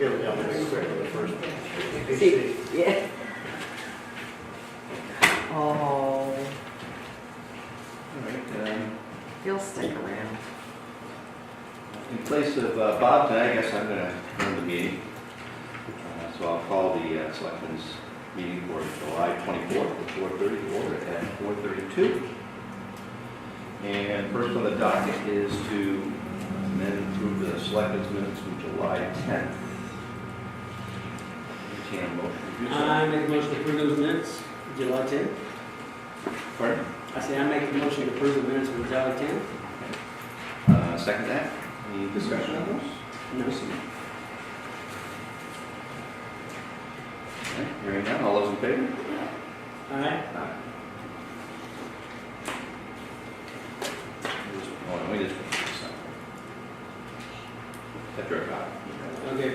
It'll be on the first page. See, yeah. Oh, All right, he'll stick around. in place of Bob tonight, I guess I'm going to run the meeting. So I'll call the Selectmen's meeting for July 24th at 4:30 to order at 4:32. And first on the docket is to amend and approve the Selectmen's minutes from July 10th. Entertain a motion to do so. I make a motion to approve those minutes, July 10th. Pardon? I say I make the motion to approve the minutes from July 10th. Second that. Any discussion on those? No. Okay, hearing none, all those in favor? Aye. Aye. Hold on, let me just put this up. After I got it. Okay.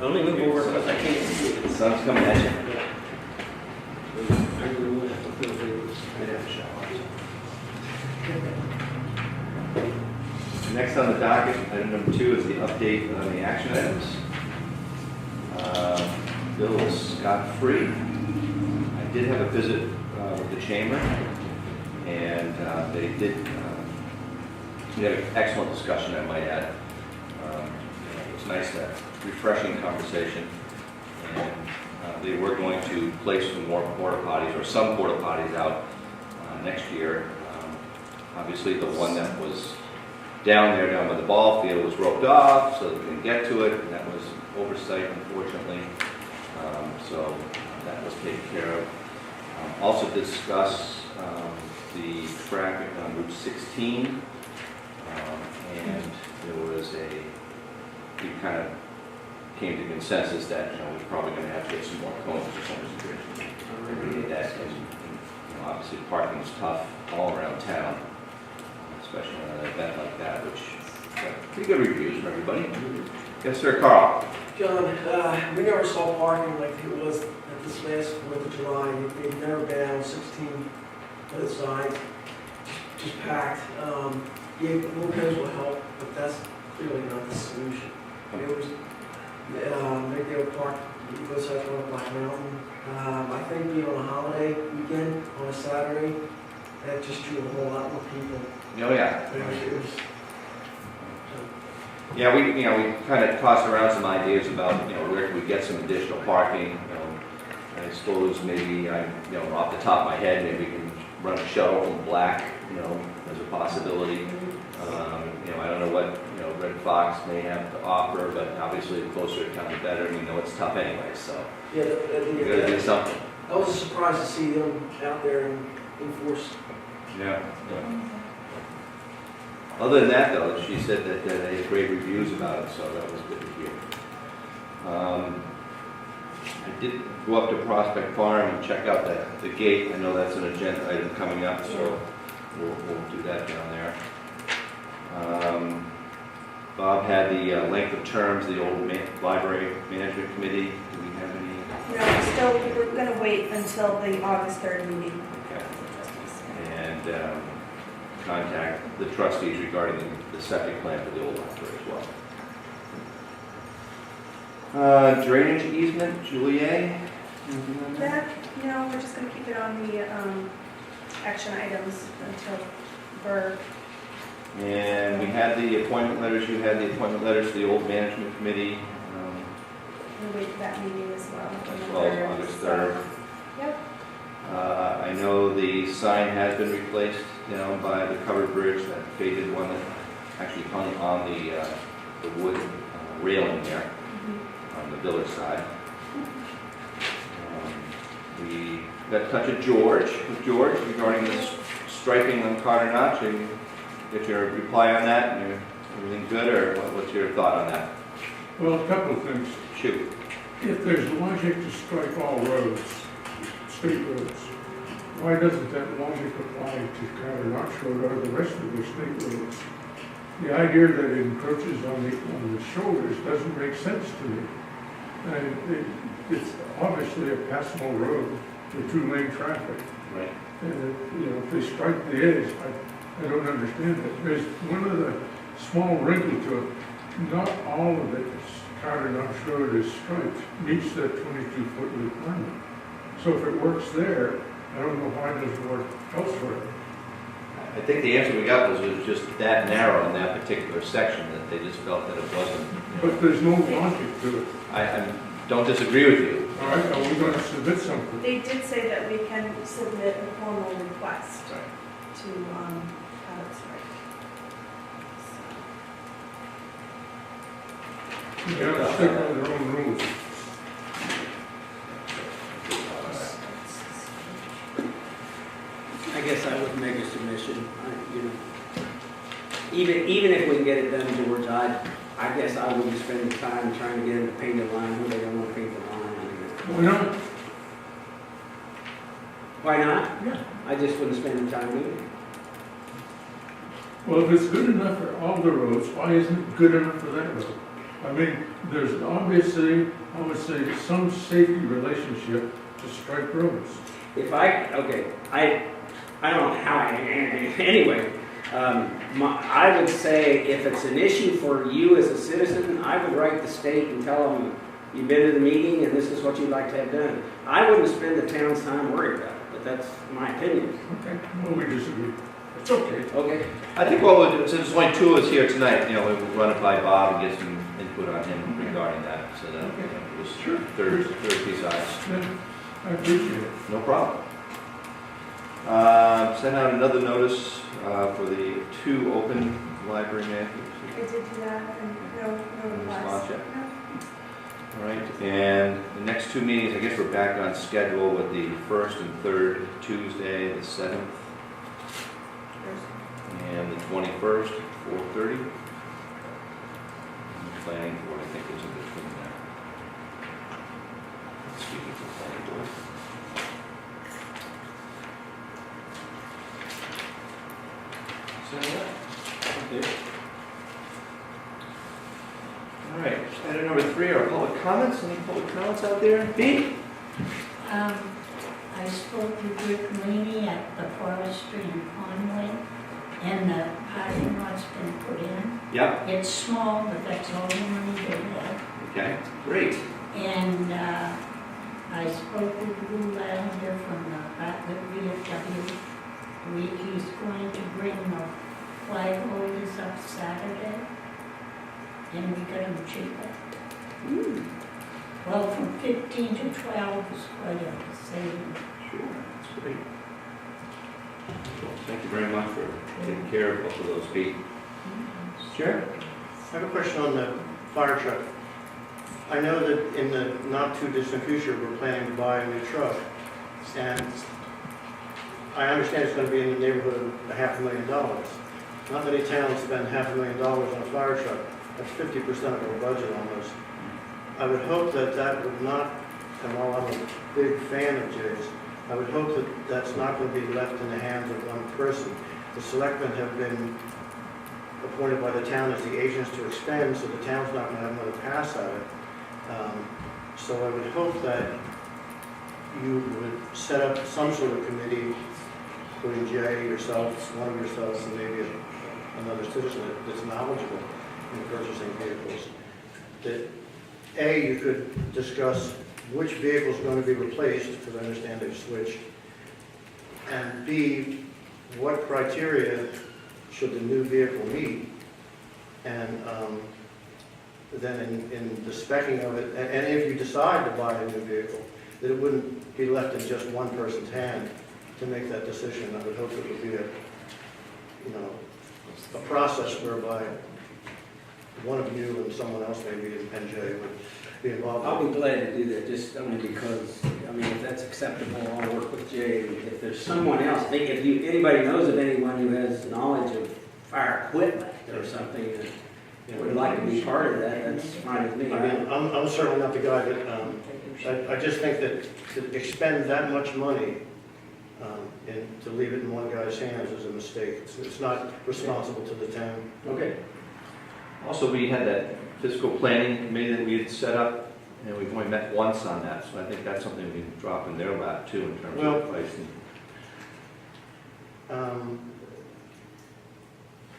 Only move over because I can't see it. The sun's coming at you. I really would have to feel it. I'd have to shower. Next on the docket, item number 2 is the update on the action items. Bill is scot-free. I did have a visit with the chamber, and they did, we had an excellent discussion, I might add. It was nice, refreshing conversation, and they were going to place some more porta potties, or some porta potties out next year. Obviously, the one that was down by the ball field was roped off, so they couldn't get to it, and that was oversight, unfortunately. So that was taken care of. Also discuss the traffic on Route 16, and there was we kind of came to consensus that, we're probably going to have to get some more cones or something. We need that, because, obviously parking is tough all around town, especially on an event like that, which got pretty good reviews from everybody. Yes, sir, Carl. John, we never saw parking like it was at this last 4th of July. They've never been out 16 both sides, just packed. Yeah, more cones will help, but that's clearly not the solution. It was, maybe they were parked both sides of Black Mountain. I think being on a holiday weekend, on a Saturday, that just drew a whole lot more people. Oh, yeah. It was, Yeah, we kind of tossed around some ideas about, where could we get some additional parking. I suppose maybe, off the top of my head, maybe we can run a shuttle from Black, as a possibility. I don't know what, Red Fox may have to offer, but obviously the closer to town, the better. We know it's tough anyway, so yeah, we gotta do something. I was surprised to see them out there in force. Yeah. Other than that, though, she said that they had great reviews about it, so that was good to hear. I did go up to Prospect Farm and check out the gate. I know that's an agenda item coming up, so we'll do that down there. Bob had the length of terms, the old library management committee. Do we have any? No, we're going to wait until the August 3rd meeting. Okay. And contact the trustees regarding the septic plan for the old library as well. Drainage easement, Juliet? That, we're just going to keep it on the action items until we're... And we had the appointment letters, you had the appointment letters to the old management committee. We'll wait for that meeting as well. As well as August 3rd. Yep. I know the sign has been replaced down by the covered bridge, that faded one that actually hung on the wood railing there on the village side. We got a touch of George regarding this striping on Carter Notch. And get your reply on that, and everything good, or what's your thought on that? Well, a couple of things. Shoot. If there's logic to strike all roads, state roads, why doesn't that logic apply to Carter Notch Road or the rest of the state roads? The idea that it encroaches on the shoulders doesn't make sense to me. And it's obviously a passable road, the two-lane traffic. Right. And, you know, if they strike the edge, I don't understand it. There's one of the small wrinkle to it, not all of it is Carter Knox Road is striped, meets that 22-foot requirement. So if it works there, I don't know why it doesn't work elsewhere. I think the answer we got was it was just that narrow in that particular section, that they just felt that it wasn't. You know, But there's no logic to it. I don't disagree with you. All right, are we going to submit something? They did say that we can submit a formal request Right. to have it straight. You got to stick by their own rules. I guess I would make a submission, you know. Even if we can get it done, George, I guess I wouldn't spend the time trying to get them to paint the line when they don't want to paint the line. Why not? Why not? Yeah. I just wouldn't spend the time doing it. Well, if it's good enough for all the roads, why isn't it good enough for that road? I mean, there's obviously, I would say, some safety relationship to striped roads. I don't know how, anyway, I would say if it's an issue for you as a citizen, I would write the state and tell them, you've been to the meeting and this is what you'd like to have done. I wouldn't spend the town's time worried about it, but that's my opinion. Okay, well, we disagree. It's okay. Okay? I think what we'll do, since there's only two of us here tonight, you know, we'll run it by Bob and get some input on him regarding that, so that it was third piece of ice. Yeah, I appreciate it. No problem. Sent out another notice for the 2 open library managers. I did do that, and no Response request. yet? No. All right, and the next 2 meetings, I guess we're back on schedule with the 1st and 3rd Tuesday, the 7th, and the 21st, 4:30. Planning board, I think, was in between that. Speaking for planning board. So, yeah. Okay. All right, item number 3 are public comments. Any public comments out there? B? I spoke with Rick Laney at the forestry in Conway, and the parking lot's been put in. Yep. It's small, but that's all the money they have. Okay, great. And I spoke with Lou Lavender from the Bartlett VFW. He's going to bring the flag holders up Saturday, and we got them cheaper. Well, from 15 to 12 is quite a saving. Sure, that's great. Well, thank you very much for taking care of both of those people. Sure. I have a question on the fire truck. I know that in the not too distant future, we're planning to buy a new truck. And I understand it's going to be in the neighborhood of $500,000. Not many towns spend $500,000 on a fire truck. That's 50% of our budget almost. I would hope that that would not, and while I'm a big fan of Jay's, I would hope that that's not going to be left in the hands of one person. The selectmen have been appointed by the town as the agents to expend, so the town's not going to have another pass at it. So I would hope that you would set up some sort of committee, including Jay, yourself, one of yourselves, and maybe another citizen that's knowledgeable in purchasing vehicles. That A, you could discuss which vehicle is going to be replaced, because I understand they've switched, and B, what criteria should the new vehicle meet, and then in the speccing of it, and if you decide to buy a new vehicle, that it wouldn't be left in just one person's hand to make that decision. I would hope it would be a process whereby one of you and someone else maybe, and Jay, would be involved. I'll be glad to do that, just only because, I mean, if that's acceptable, I'll work with Jay. If there's someone else, if anybody knows of anyone who has knowledge of fire equipment or something that would like to be part of that, that's fine with me. I mean, I'm certainly not the guy, but I just think that to expend that much money and to leave it in one guy's hands is a mistake. It's not responsible to the town. Okay. Also, we had that fiscal planning committee that we had set up, And we've only met once on that, so I think that's something we can drop in their lap too in terms Well- of pricing.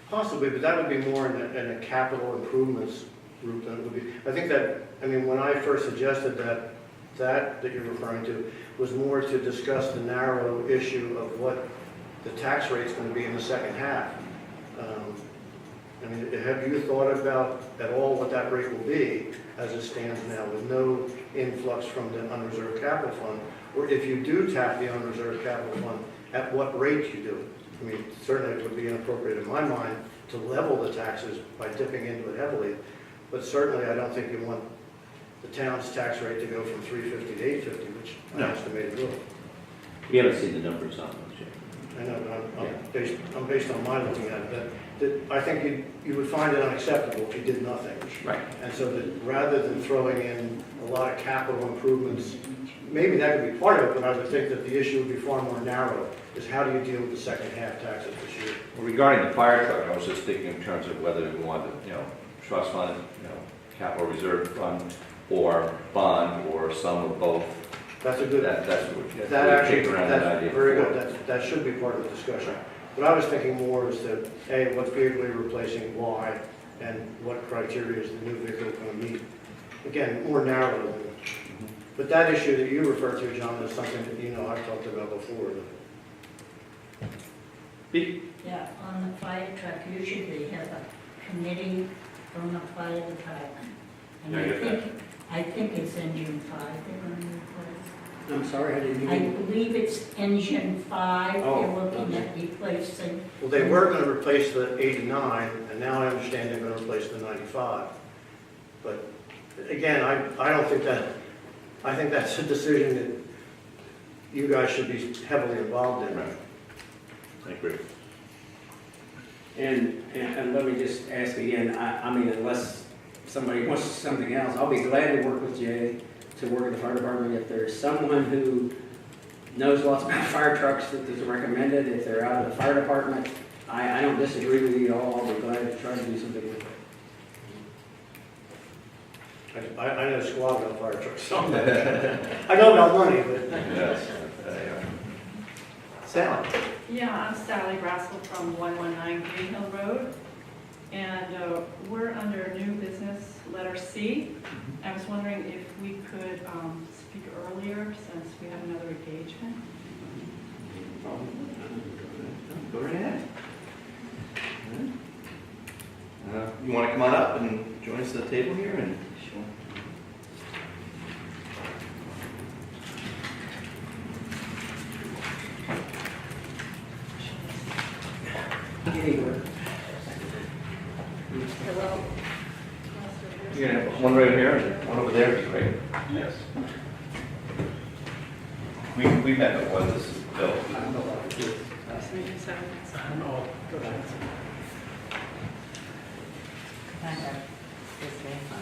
Possibly, but that would be more in a capital improvements group than it would be. I think that, I mean, when I first suggested that you're referring to was more to discuss the narrow issue of what the tax rate's going to be in the second half. I mean, have you thought about at all what that rate will be as it stands now with no influx from the unreserved capital fund? Or if you do tap the unreserved capital fund, at what rate you do it? I mean, certainly it would be inappropriate in my mind to level the taxes by dipping into it heavily, but certainly I don't think you want the town's tax rate to go from 350 to 850, which I No. estimated will. We haven't seen the numbers on those yet. I know, but I'm based on my looking at it, that I think you would find it unacceptable if you did nothing. Right. And so that rather than throwing in a lot of capital improvements, maybe that could be part of it, but I would think that the issue would be far more narrow, is how do you deal with the second half taxes this year? Well, regarding the fire truck, I was just thinking in terms of whether we want to, trust fund, capital reserve fund, or bond, or some of both. That's a good, That's what we that actually, kicked around that that's idea. very before. good, that should be part of the discussion. But I was thinking more as to, A, what vehicle you're replacing, why, and what criteria is the new vehicle going to meet. Again, more narrow than, but that issue that you refer to, John, is something that I've talked about before. Yeah, on the fire truck, usually they have a committee from the fire department. And Yeah, I think it's engine 5 they're going to replace. I'm sorry, I didn't I hear you. believe it's engine 5 Oh, they're looking okay. at replacing. Well, they were going to replace the 89, and now I understand they're going to replace the 95. But again, I don't think that, I think that's a decision that you guys should be heavily involved in. Right. I agree. And let me just ask again, I mean, unless somebody wants something else, I'll be glad to work with Jay to work at the fire department. If there's someone who knows lots about fire trucks that is recommended, if they're out of the fire department, I don't disagree with you at all. I'll be glad to try to do something with it. I know squad about fire trucks, so I know about money, but Yes. Sally? Yeah, I'm Sally Brassel from 119 Green Hill Road, and we're under new business, letter C. I was wondering if we could speak earlier since we have another engagement. Go right ahead. You want to come on up and join us at the table here? And Sure. Anywhere. Hello. you're going to have one right here and one over there, would be great. Yes. We met before this is built. I don't know what it is.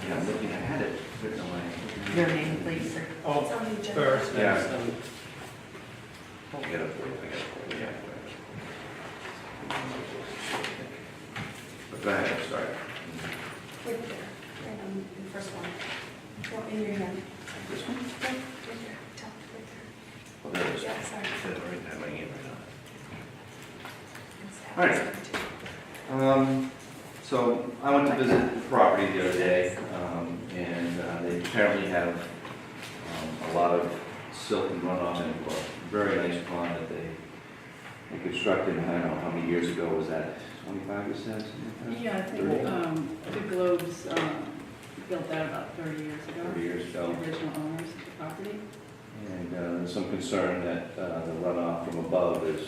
Yeah, I'm looking, I had it written away. Your name, please, sir. It's on the agenda. First, Yeah. next, I got it for you, I got it for you, yeah. But go ahead, I'm sorry. Right there, right on the first one. Well, in your hand. This one? Yeah, right there, top, right Oh, there it is. there. Yeah, sorry. I said it right, I have my name right on it. All All right. So I went to visit the property the other day, and they apparently have a lot of silt and runoff and a very nice pond that they constructed, I don't know, how many years ago was that, 25 you said? something like that? Yeah, I think the Globes built that about 30 years ago. 30 years The ago. original owners of the property. And there's some concern that the runoff from above is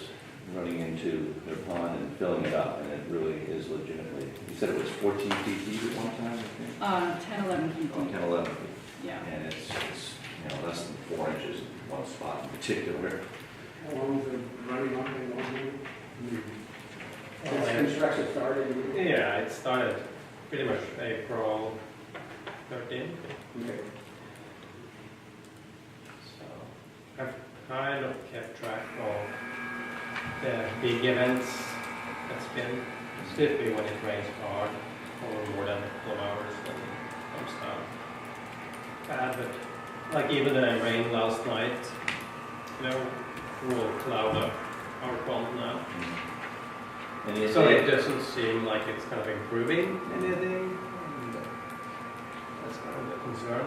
running into their pond and filling it up, and it really is legitimately, you said it was 14 feet deep at one time, I think? 10, 11 feet Oh, deep. 10, 11 feet. Yeah. And it's less than 4 inches in one spot in particular. How long is it running on and on? Oh, Since yeah. construction started? Yeah, it started pretty much April 13th. Okay. So I've kind of kept track of the big events that's been, specifically when it rains hard for more than a couple of hours and it comes down. bad, but like even the rain last night, will cloud up our pond now. And is So it it, doesn't seem like it's kind of improving anything. And that's kind of the concern.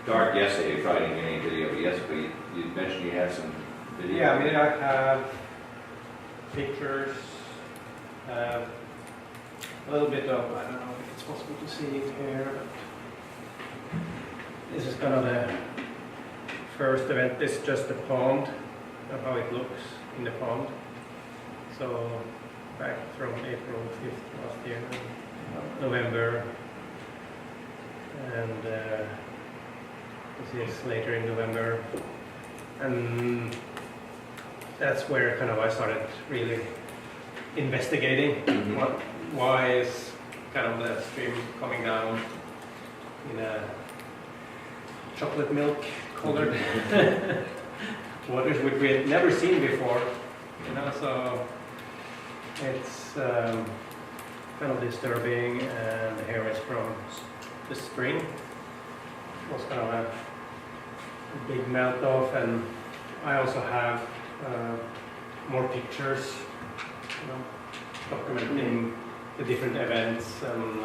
dark yesterday, you probably didn't get any video, but yesterday, you mentioned you had some video. Yeah, I mean, I have pictures, a little bit of, I don't know if it's possible to see it here, but this is kind of the first event. This is just the pond, how it looks in the pond. So back from April 5th last year, November, and this is later in November, and that's where kind of I started really investigating why is kind of the stream coming down in a chocolate milk colored waters, which we had never seen before, so it's kind of disturbing. And here is from the spring. It was kind of a big melt off, and I also have more pictures, documenting the different events, and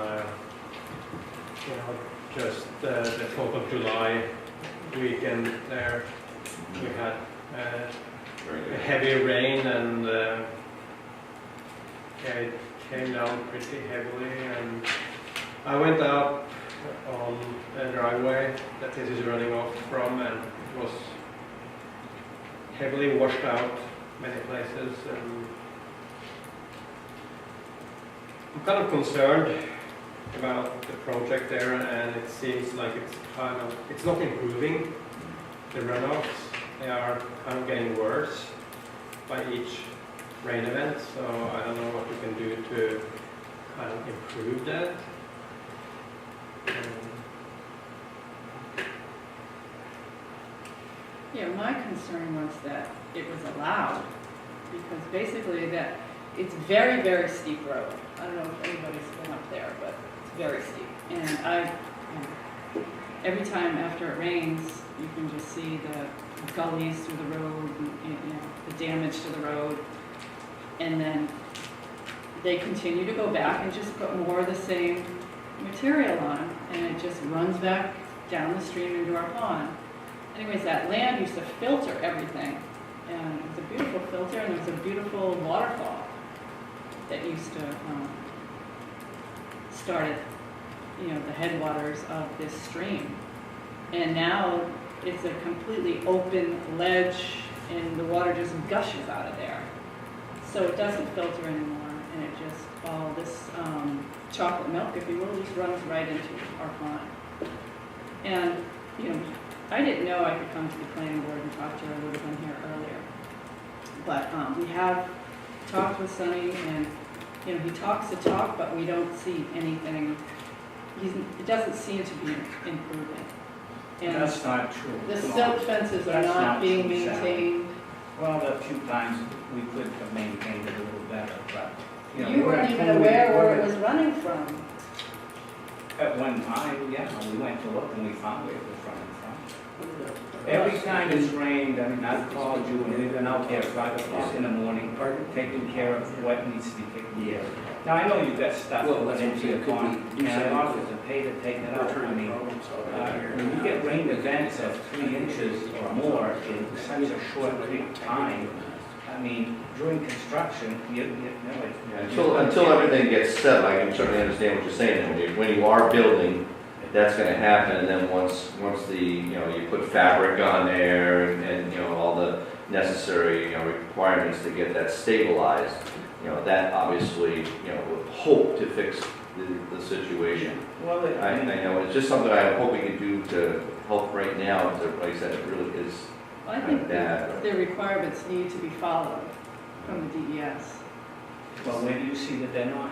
just the 4th of July weekend there, we had a heavy rain, and it came down pretty heavily, and I went up on a driveway that this is running off from, and it was heavily washed out many places, and I'm kind of concerned about the project there, and it seems like it's not improving. The runoffs, they are kind of getting worse by each rain event, so I don't know what we can do to kind of improve that. Yeah, my concern was that it was allowed, because basically that it's very, very steep road. I don't know if anybody's been up there, but it's very steep. And every time after it rains, you can just see the gullies through the road, and, the damage to the road. And then they continue to go back and just put more of the same material on, and it just runs back down the stream into our pond. Anyways, that land used to filter everything, and it was a beautiful filter, and there was a beautiful waterfall that used to started, the headwaters of this stream. And now it's a completely open ledge, and the water just gushes out of there. So it doesn't filter anymore, and it just, all this chocolate milk, if you will, just runs right into our pond. And, I didn't know I could come to the planning board and talk to her. I would have been here earlier. But we have talked with Sonny, and, he talks the talk, but we don't see anything. It doesn't seem to be improving. And That's not true. the silt fences are That's not not being true, Sally. maintained. Well, a few times we could have maintained it a little better, but. You weren't even aware where it was running from. At one time, yeah, we went to look and we found where it was running from. Every time it's rained, I've called you and we've been out there at 5 o'clock in the morning, taking care of what needs to be taken care of. Now, I know you've got stuff put into your pond, and I offer to pay to take it out. I mean, when you get rain events of 3 inches or more in such a short period of time, I mean, during construction, you know, Until everything gets set, I can certainly understand what you're saying. When you are building, that's going to happen, and then once the, you put fabric on there and all the necessary, requirements to get that stabilized, that obviously, would hope to fix the situation. Well, I know, it's just something I hope we can do to help right now, like I said, it really is I kind think of bad. the requirements need to be followed from the DES. well, where do you see that they're not?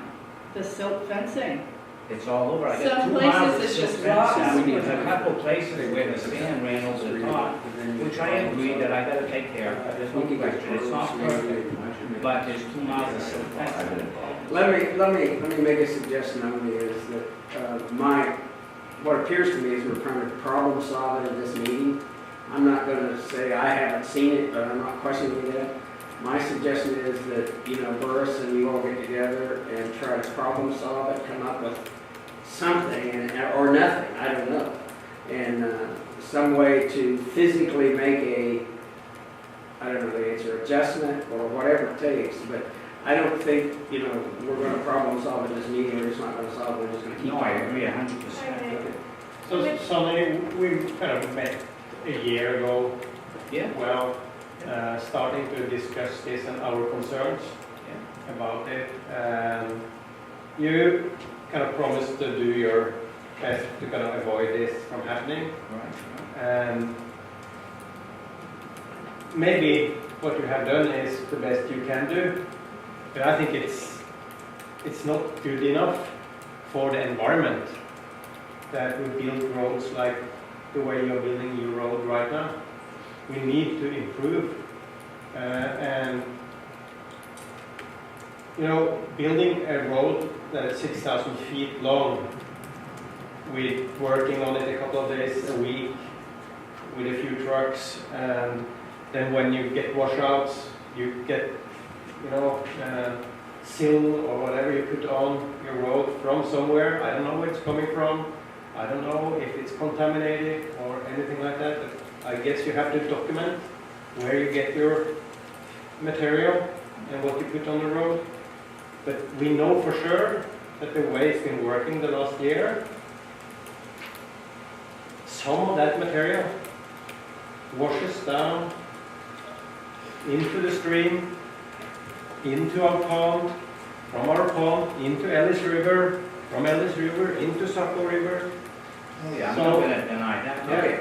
The silt fencing. It's all over. I got Some 2 miles places of it's silk just fence. rocks. There's a couple places where the sand ran over the top, which I agree that I gotta take care of, there's no question, it's not perfect, but there's 2 miles of silk fence. Let me make a suggestion on the is that my what appears to me is we're trying to problem solve it in this meeting. I'm not gonna say I haven't seen it, but I'm not questioning it. My suggestion is that, you know, Burris and you all get together and try to problem solve it, come up with something, or nothing, I don't know. And some way to physically make a, I don't know the answer, adjustment or whatever it takes. But I don't think, you know, we're gonna problem solve it in this meeting, we're just not gonna solve it, we're just gonna keep. No, I agree 100%. Okay. So Sonny, we kind of met a year ago. Yeah. Well, starting to discuss this and our concerns about it. You kind of promised to do your best to kind of avoid this from happening. Right. And maybe what you have done is the best you can do, but I think it's not good enough for the environment that we build roads like the way you're building your road right now. We need to improve, and you know, building a road that's 6,000 feet long, with working on it a couple of days a week with a few trucks, and then when you get washouts, you get, you know, sill or whatever you put on your road from somewhere. I don't know where it's coming from. I don't know if it's contaminated or anything like that, but I guess you have to document where you get your material and what you put on the road. But we know for sure that the way it's been working the last year, some of that material washes down into the stream, into our pond, from our pond into Ellis River, from Ellis River into Saco River. Oh, yeah, I'm So- not gonna deny that. Okay,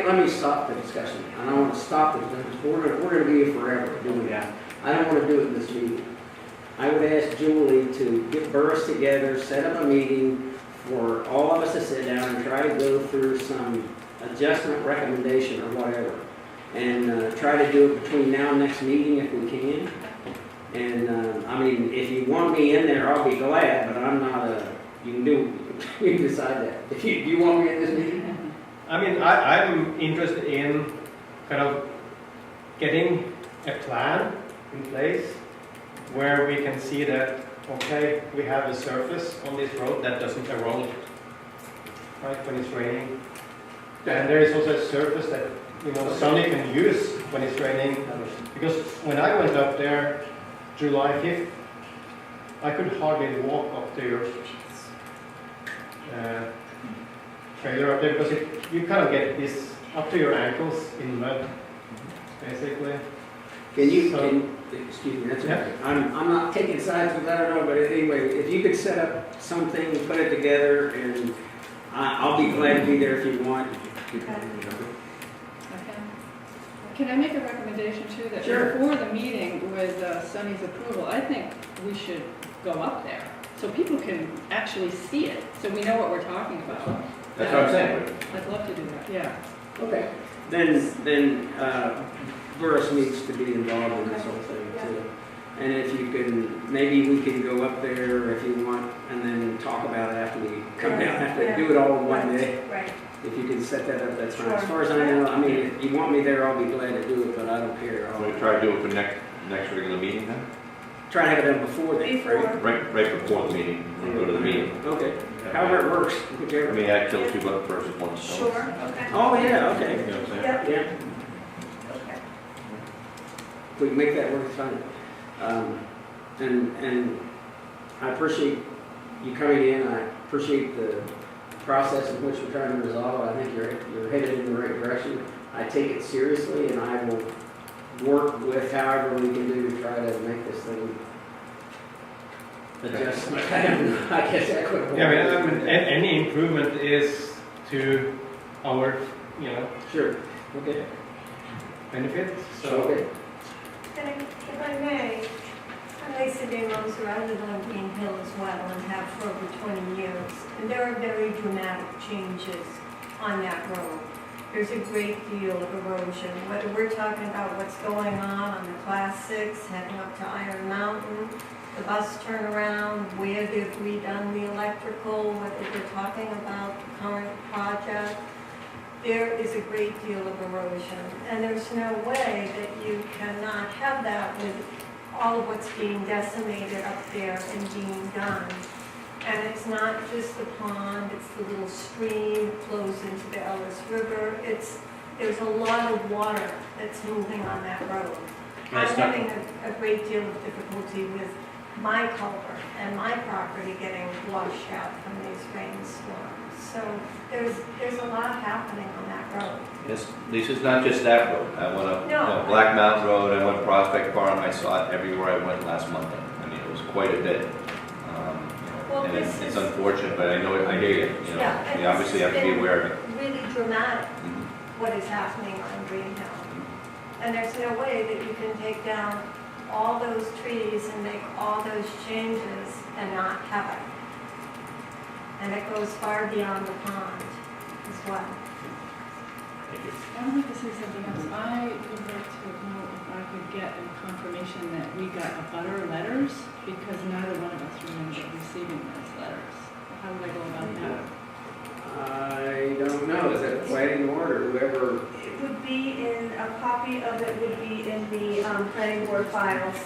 let me stop the discussion. I don't want to stop it, because we're gonna be here forever doing that. I don't want to do it in this meeting. I would ask Julie to get Burris together, set up a meeting for all of us to sit down and try to go through some adjustment recommendation or whatever. And try to do it between now and next meeting if we can. And, I mean, if you want me in there, I'll be glad, but I'm not you can do, you can decide that. Do you want me in this meeting? I mean, I'm interested in kind of getting a plan in place where we can see that, okay, we have a surface on this road that doesn't erode, right, when it's raining. And there is also a surface that, you know, Sonny can use when it's raining. Because when I went up there July 5th, I could hardly walk up to your trailer up there, because you kind of get this up to your ankles in mud, basically. Excuse me, that's okay. I'm not taking sides with that, I don't know, but anyway, if you could set up something, put it together, and I'll be glad to be there if you want. Can I make a recommendation too, that Sure. before the meeting with Sonny's approval, I think we should go up there so people can actually see it, so we know what we're talking about. That's what I'm saying. I'd love to do that, yeah. Okay. Then Burris needs to be involved in this whole thing too. And if you can, maybe we can go up there if you want, and then talk about it after we come down, after we do it all in one day. Right. If you can set that up, that's fine. As Sure. far as I know, I mean, if you want me there, I'll be glad to do it, but I don't care. We'll try to do it for next regular meeting then? Try to have it done before then, right? Right before the meeting, we'll go to the meeting. Okay, however it works, I whichever. mean, I'd kill two birds with one stone. Sure, okay. Oh, yeah, okay. You know what I'm saying? Yep, Yeah, okay. we can make that work, it's fine. And I appreciate you coming in, I appreciate the process in which we're trying to resolve it. I think you're headed in the right direction. I take it seriously, and I will work with however we can do to try to make this thing adjust. I guess equitable. Yeah, I mean, any improvement is to our, you know, Sure, okay. benefit, so. Okay. And if I may, I Lisa Demos, I live on Green Hill as well and have for over 20 years. And there are very dramatic changes on that road. There's a great deal of erosion, whether we're talking about what's going on the Class 6 heading up to Iron Mountain, the bus turnaround, where they've redone the electrical, whether they're talking about the current project, there is a great deal of erosion. And there's no way that you cannot have that with all of what's being decimated up there and being done. And it's not just the pond, it's the little stream that flows into the Ellis River. There's a lot of water that's moving on that road. I'm having a great deal of difficulty with my culvert and my property getting washed out from these rainstorms. So there's a lot happening on that road. Yes, Lisa, it's not just that road. I went up Black Mountain Road, I went Prospect Farm, I saw it everywhere I went last month. I mean, it was quite a bit. Well, And this it's is- unfortunate, but I know, I hear you, you know. Yeah, and We obviously have to be aware of it. Really dramatic, Mhm. what is happening on Green Hill. And there's no way that you can take down all those trees and make all those changes and not have it. And it goes far beyond the pond as well. I would like to say something else. I would like to know if I could get a confirmation that we got a butter letters, because neither one of us remember receiving those letters. How would I go about that? I don't know, is it planning board or whoever? It would be in, a copy of it would be in the planning board files,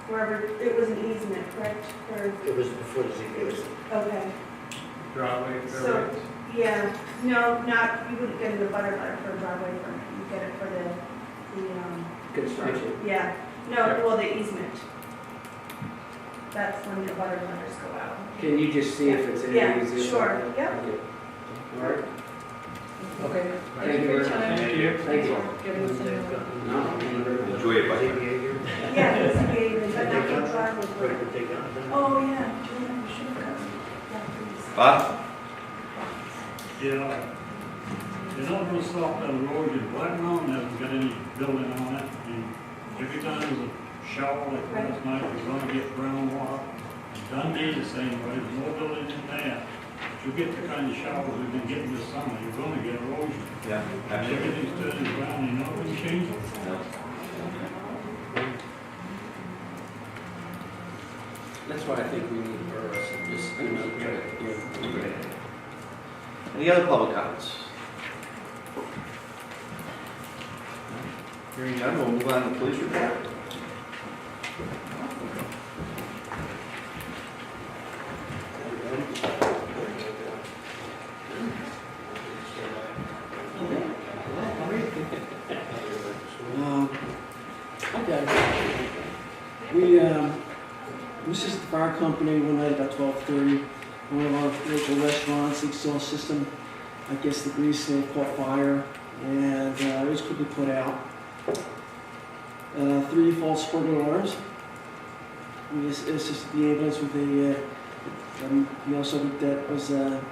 wherever, it was an easement, correct? Or, It was before the ZBA. okay, Driveway, So- permit. yeah, no, not, you wouldn't get a butter letter for a driveway permit, you get it for the, Construction. yeah, no, well, the easement. That's when the butter letters go out. Can you just see if it's in Yeah, these? sure, yep. All right. Okay. Thank you for your time. Thank you. Thank you. For giving us a No. Enjoy it, buddy. Yeah, it's a gate, but not the driveway permit. Oh, yeah, we should have got that. Bob? Yeah, you're not gonna stop that erosion. Black Mountain hasn't got any building on it. And every time there's a shower like last night, you're gonna get groundwater. Dundee the same way, there's no building in there. If you get the kind of showers we've been getting this summer, you're gonna get erosion. Yeah, absolutely. Everything's turning around, you know, and changing. That's why I think we need to burn us and just, you know, try to, Any other public comments? Hearing none, we'll move on to the police report. Okay. This is the fire company one night about 12:30. One of our local restaurants, the exhaust system, I guess the grease caught fire, and it was quickly put out. 3 false burglar alarms. We assisted the ambulance with we also looked at was at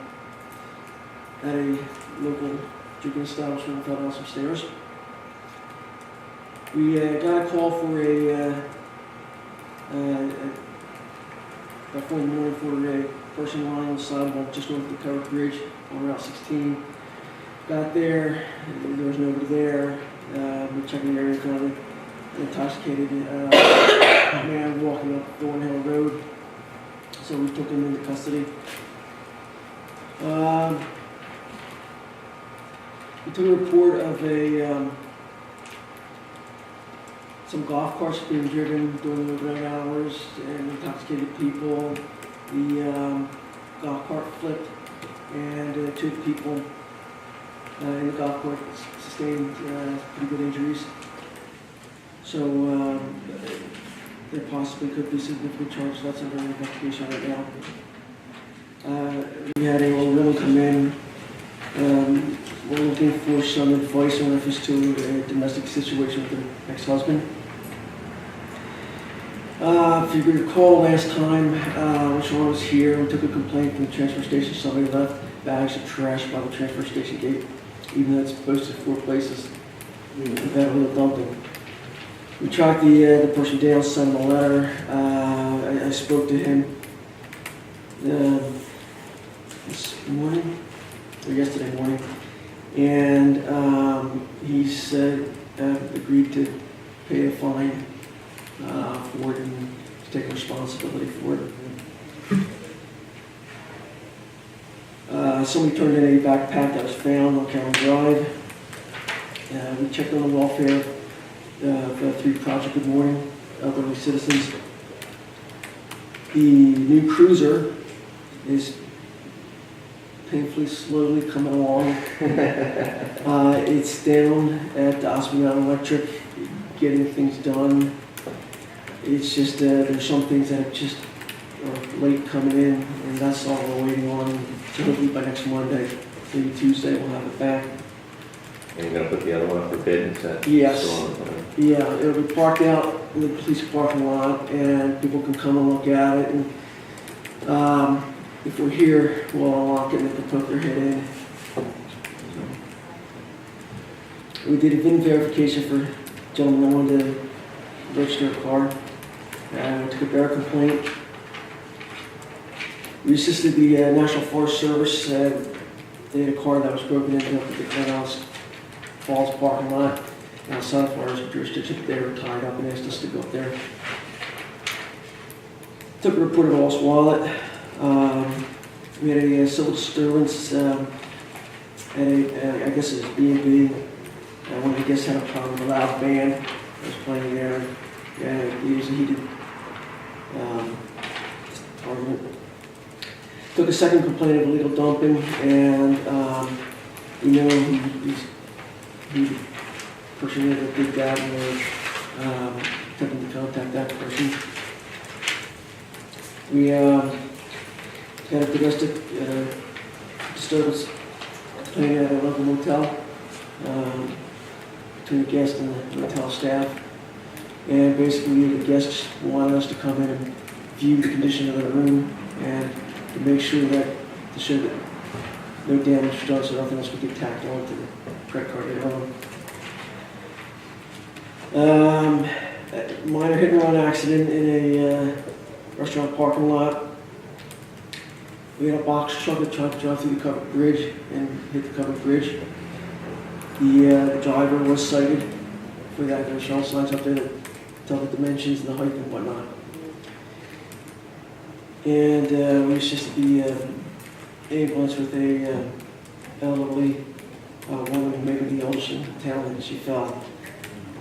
a local drinking establishment without on some stairs. We got a call for about 4 in the morning for a person lying on the sidewalk just north of the covered bridge on Route 16. Got there, there was nobody there. We checked the area, found an intoxicated man walking up Thornhill Road. So we took him into custody. We took a report of some golf carts being driven during the overnight hours and intoxicated people. The golf cart flipped and 2 of the people in the golf cart sustained pretty good injuries. So there possibly could be significant charges. That's under investigation right now. We had a woman come in. We're looking for some advice in reference to a domestic situation with her ex-husband. If you recall last time, when Sean was here, we took a complaint from the transfer station. Somebody left bags of trash by the transfer station gate, even though it's posted 4 places. That little dumping. We tracked the person down, sent him a letter. I spoke to him this morning, or yesterday morning, and he said agreed to pay a fine for it and to take responsibility for it. Somebody turned in a backpack that was found on County Drive. We checked on the welfare for 3 Project Good Morning elderly citizens. The new cruiser is painfully slowly coming along. It's down at Osprey Electric, getting things done. It's just, there's some things that just are late coming in, and that's all we're waiting on. Hopefully by next Monday, maybe Tuesday, we'll have it back. And you're gonna put the other one up for bid, is that? Yes. still on the plan? Yeah, it'll be parked out in the police parking lot, and people can come and look at it, and, if we're here, we'll unlock it and they can poke their head in. We did a VIN verification for a gentleman that wanted to register a car. We took a bearer complaint. We assisted the National Forest Service. They had a car that was broken into up at the Glenhouse Falls parking lot. Outside of Forest jurisdiction, they were tied up and asked us to go up there. Took a report of lost wallet. We had a civil disturbance at I guess it was B&B. One of the guests had a problem with a loud band that was playing there. It was a heated argument. Took a second complaint of illegal dumping, and we know the person that did that, and we're attempting to contact that person. We had a domestic disturbance complaint at a local motel between the guest and the motel staff. And basically, the guests wanted us to come in and view the condition of the room and to make sure that, to show that no damage was done, so nothing else would get tacked onto the credit card they own. Minor hit and run accident in a restaurant parking lot. We had a box truck that tried to drive through the covered bridge and hit the covered bridge. The driver was cited for that. There were shell signs up there that tell the dimensions and the height and whatnot. And we assisted the ambulance with a elderly woman who may be the oldest in town, and she fell.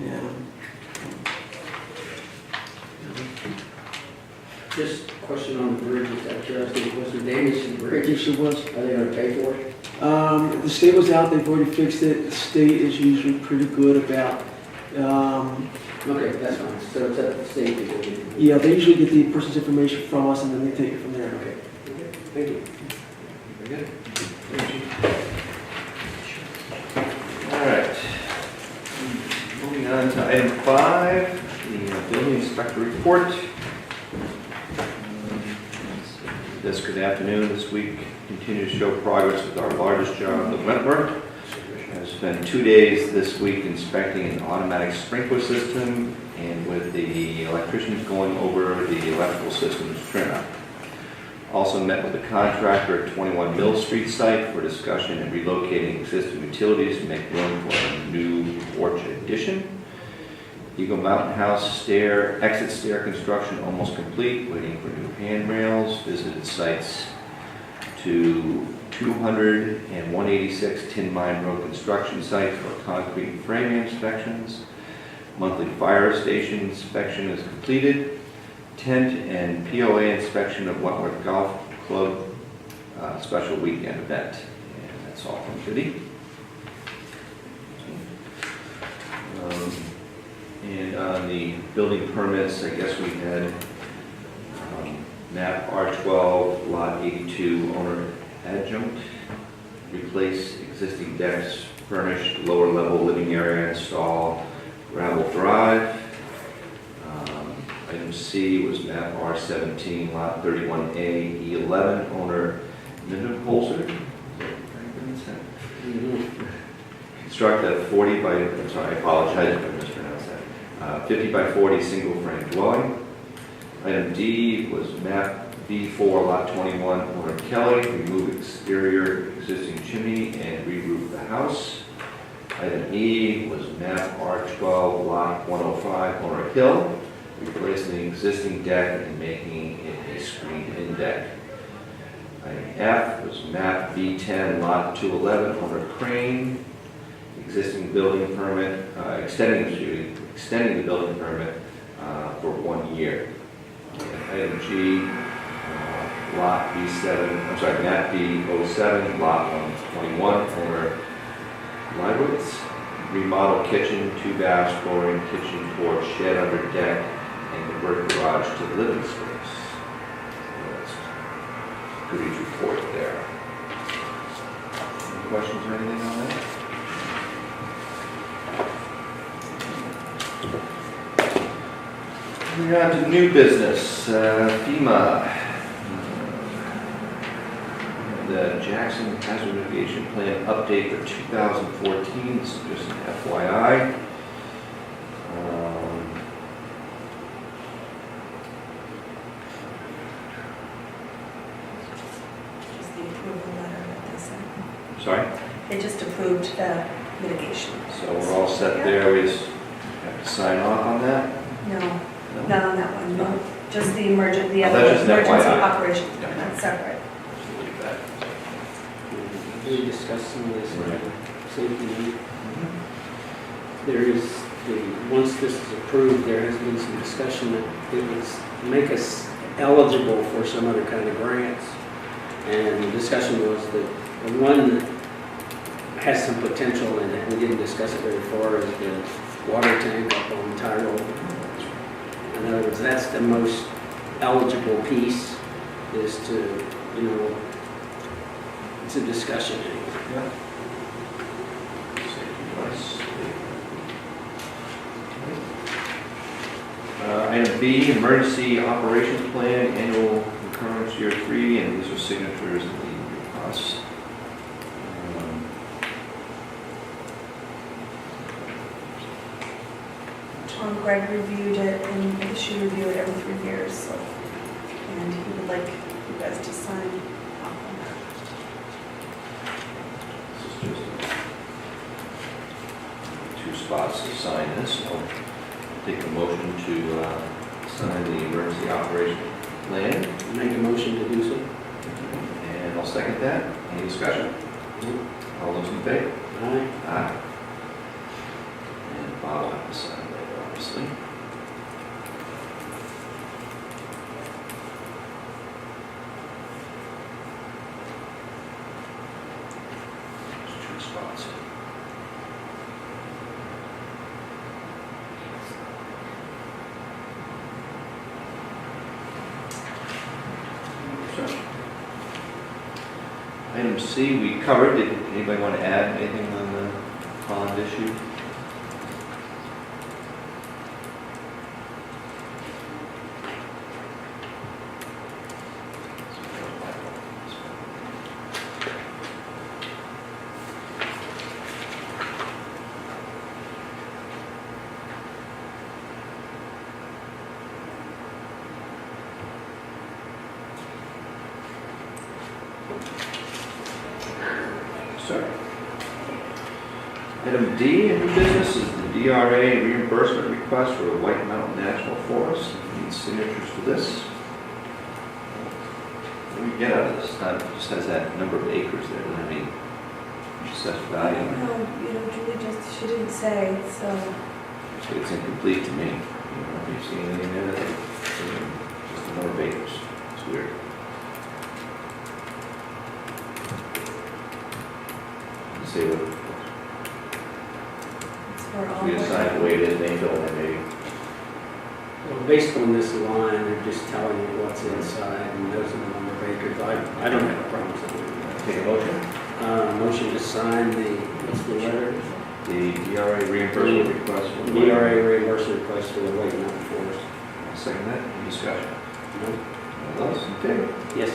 Yeah. Just a question on the bridge, is that curiosity, was there damage to the bridge? Yes, it was. Are they gonna pay for it? The state was out, they've already fixed it. The state is usually pretty good about, Okay, that's fine, so it's at the state. yeah, they usually get the person's information from us and then they take it from there. Okay, thank you. Very good. All right. Moving on to item 5, the building inspector report. This good afternoon, this week continue to show progress with our largest job, the Wentworth. I've spent 2 days this week inspecting an automatic sprinkler system and with the electricians going over the electrical system's trim-out. Also met with the contractor at 21 Mill Street site for discussion and relocating existing utilities to make room for a new porch addition. Eagle Mountain House exit stair construction almost complete, waiting for new handrails. Visited sites to 200 and 186 Tin Mine Road construction site for concrete and framing inspections. Monthly fire station inspection is completed. Tent and POA inspection of Wentworth Golf Club special weekend event. And that's all from Judy. And on the building permits, I guess we had map R12, lot 82, owner adjunct, replace existing decks, furnish lower level living area, install gravel drive. Item C was map R17, lot 31A, E11, owner Mindenholzer. Construct a 40 by, I'm sorry, I apologize if I mispronounced that. 50 by 40 single frame dwelling. Item D was map B4, lot 21, owner Kelly, remove exterior existing chimney and re-roof the house. Item E was map R12, lot 105, owner Hill, replacing the existing deck and making it a screened-in deck. Item F was map B10, lot 211, owner Crane, existing building permit, extending the building permit for 1 year. And item G, lot B7, map B07, lot 121, owner Leibowitz, remodel kitchen, 2 baths, flooring, kitchen porch, shed under deck, and convert garage to living space. That's Goody's report there. Any questions or anything on that? Moving on to new business, FEMA. The Jackson Hazard Mitigation Plan update for 2014, this is just an FYI. Just the approval letter that they sent. Sorry? They just approved the mitigation. So we're all set there, we just have to sign off on that? No, No? not on that one, no. Just the emergent, the Oh, other that's just an emergency FYI. operation, Yeah. that's separate. We discussed some of this Right. safety need. There is, once this is approved, there has been some discussion that it would make us eligible for some other kind of grants. And the discussion was that the one that has some potential in it, we didn't discuss it very far, is the water tank up on Tyrell. In other words, that's the most eligible piece, is to, it's a discussion anyway. Item B, Emergency Operations Plan, Annual Recurrence Year 3, and these are signatures of the us. Greg reviewed it, and he should review it every 3 years, so, and he would like you guys to sign off on that. This is just 2 spots to sign this, so I'll take a motion to sign the Emergency Operation Plan, Make a motion to do so. and I'll second that. Any discussion? All those in favor? Aye. Aye. And Bob will have to sign later, obviously. There's 2 spots. So, item C we covered. Did anybody want to add anything on the pond issue? Sorry. Item D in new business is the DRA reimbursement request for the White Mountain National Forest. Need signatures for this. What do we get out of this? It just has that number of acres there, doesn't have any assessed value. No, Julie just, she didn't say, so. So it's incomplete to me. Have you seen anything there? Just a number of acres. It's weird. See what, It's for all. we assign the way it is, they fill in maybe. Well, based on this line, they're just telling you what's inside, and those are the number of acres. I don't have a problem with it. Take a motion? Motion to sign the, what's the letter? The DRA reimbursement request. for the DRA reimbursement request for the White Mountain Forest. I'll second that. Any discussion? No? All those in favor? Yes.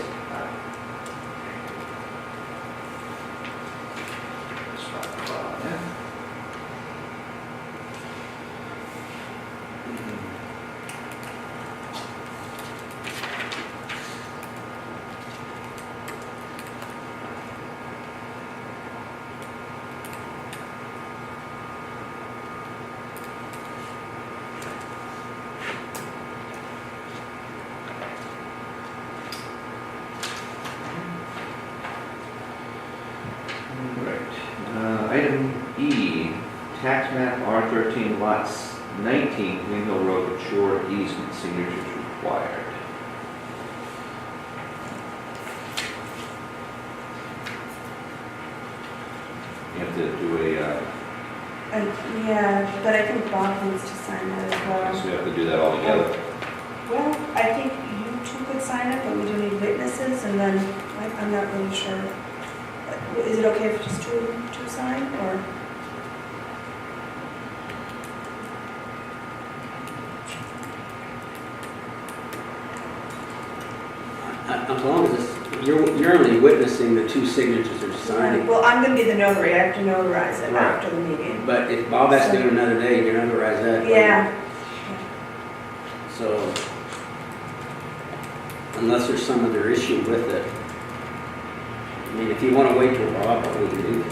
tax map R13 lots 19, Green Hill Road, shore easement, signatures required. You have to do a, Yeah, but I think Bob needs to sign that as well. so we have to do that all together. Well, I think you two could sign it, but we do need witnesses, and then, I'm not really sure. Is it okay if just two sign, or? As long as it's, you're only witnessing the two signatures are signing. Well, I'm gonna be the notary, I have to notarize it Right. after the meeting. But if Bob has to do it another day, you notarize that. Yeah, So, unless there's some other issue with it. I mean, if you want to wait till Bob, we can do it.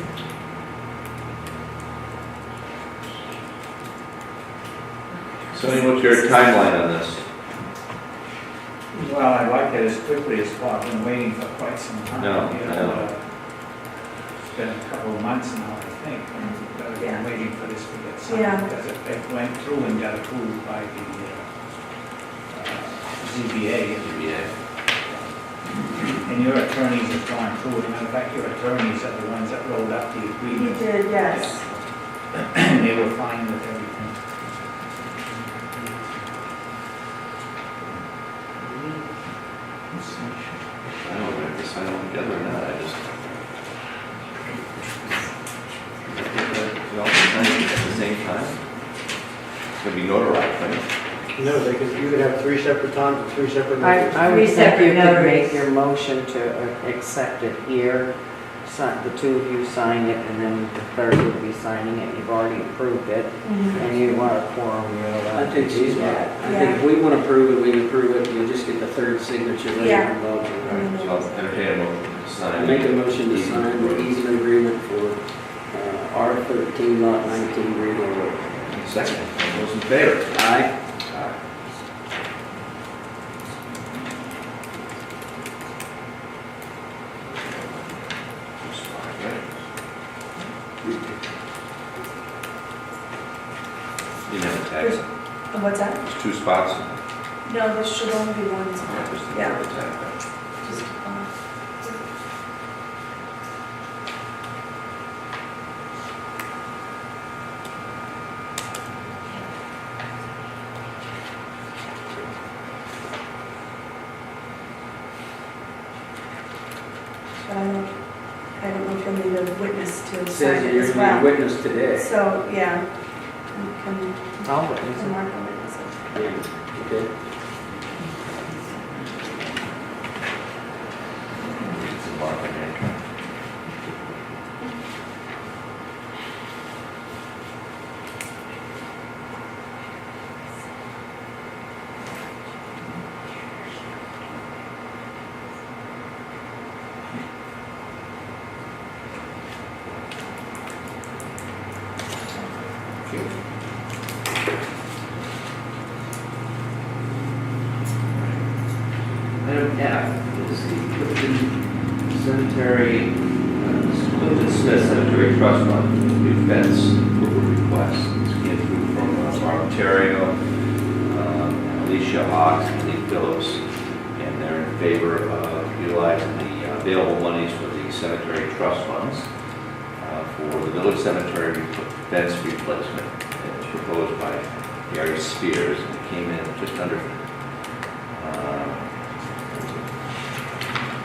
So what's your timeline on this? Well, I'd like it as quickly as possible. I've been waiting for quite some time. No, you I know, know. It's been a couple of months now, I think, and I've Yeah. been waiting for this to get Yeah. signed, because it went through and got approved by the ZBA. And your attorneys have gone through it. Matter of fact, your attorneys are the ones that wrote up the you agreement. did, yes. And they were fine with everything. I don't know if we have to sign them together or not, I just. We all sign it at the same time? It's gonna be notarized, right? No, you could have three separate times, three separate I meetings. would Three think you separate could notaries. make your motion to accept it here, the two of you sign it, and then the third would be signing it, you've already approved it, and you want a quorum, you're I allowed to think do she's right. that. I think if we want to approve it, we can approve it. You just get the third signature later. Yeah. and vote. Right, so I'll entertain a motion to I sign. make a motion to sign the easement agreement for R13 lot 19 Green Hill Road. Second, all those in favor? Aye. You never tag. What's that? There's two spots. No, there should only be one. Yeah. Tag. Just, But I don't know if you'll need a witness to It sign says it you're as going to well. be witness today. So, yeah. Can I'll witness can it. Mark a witness it? Yeah, okay. It's a mark on there. Item F is the Clifton Cemetery, Clifton Smith Cemetery Trust Fund, new fence approval request. This came through from Mark Ontario, Alicia Hawks, and Lee Phillips, and they're in favor of utilizing the available monies for the cemetery trust funds for the village cemetery fence replacement. It was proposed by Gary Spears, and it came in just under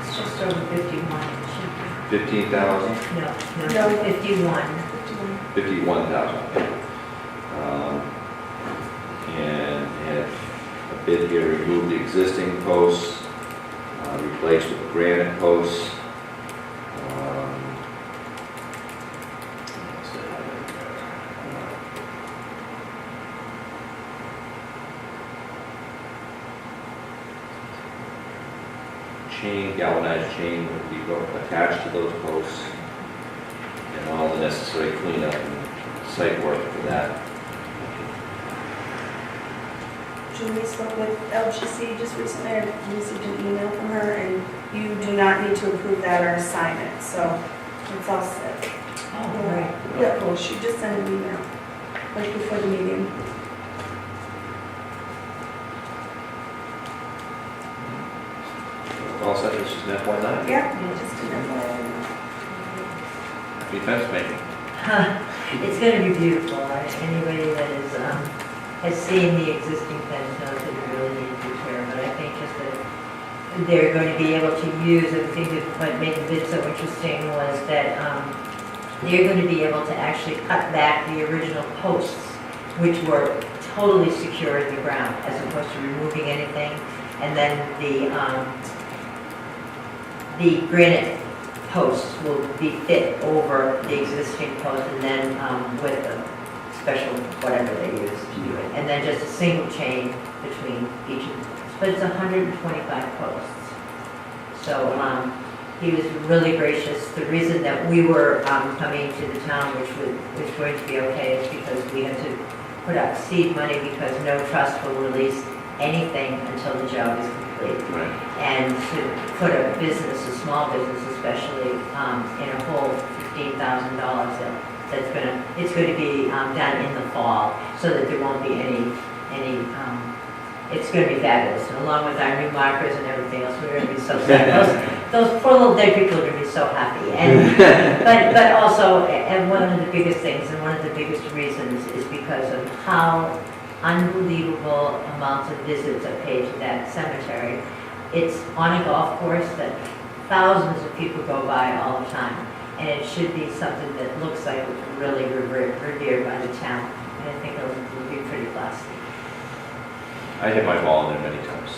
It's just over 51. 15,000, No, 51. 51,000. And had a bid here, remove the existing posts, replace with granite posts. What's that in there? Chain, galvanized chain would be attached to those posts, and all the necessary cleanup and site work for that. Julie spoke with LGC just recently, I received an email from her, and you do not need to approve that or sign it, so it's all set. Oh, right. Yeah, well, she just sent an email. like before the meeting. All set, this is an FY9. Yeah, just an FYI. Happy fence making. It's going to be beautiful. Anybody that is, has seen the existing fence knows that you really need to take care of it. I think just that they're going to be able to use, I think that what made the bid so interesting was that they're going to be able to actually cut back the original posts, which were totally secure in the ground, as opposed to removing anything. And then the granite posts will be fit over the existing post, and then with a special whatever they use to do it. And then just a single chain between each of them. But it's 125 posts. So he was really gracious. The reason that we were coming to the town, which was going to be okay, is because we had to put up seed money because no trust will release anything until the job is complete. Right. And to put a business, a small business especially, in a hole, $15,000, it's going to be done in the fall, so that there won't be any it's going to be fabulous. And along with our new markers and everything else, we're going to be so sad. Those poor little dead people are going to be so happy. And but also, and one of the biggest things and one of the biggest reasons is because of how unbelievable amounts of visits are paid to that cemetery. It's on a golf course that thousands of people go by all the time, and it should be something that looks like it's really revered by the town, and I think it'll be pretty classy. I hit my ball in there many times.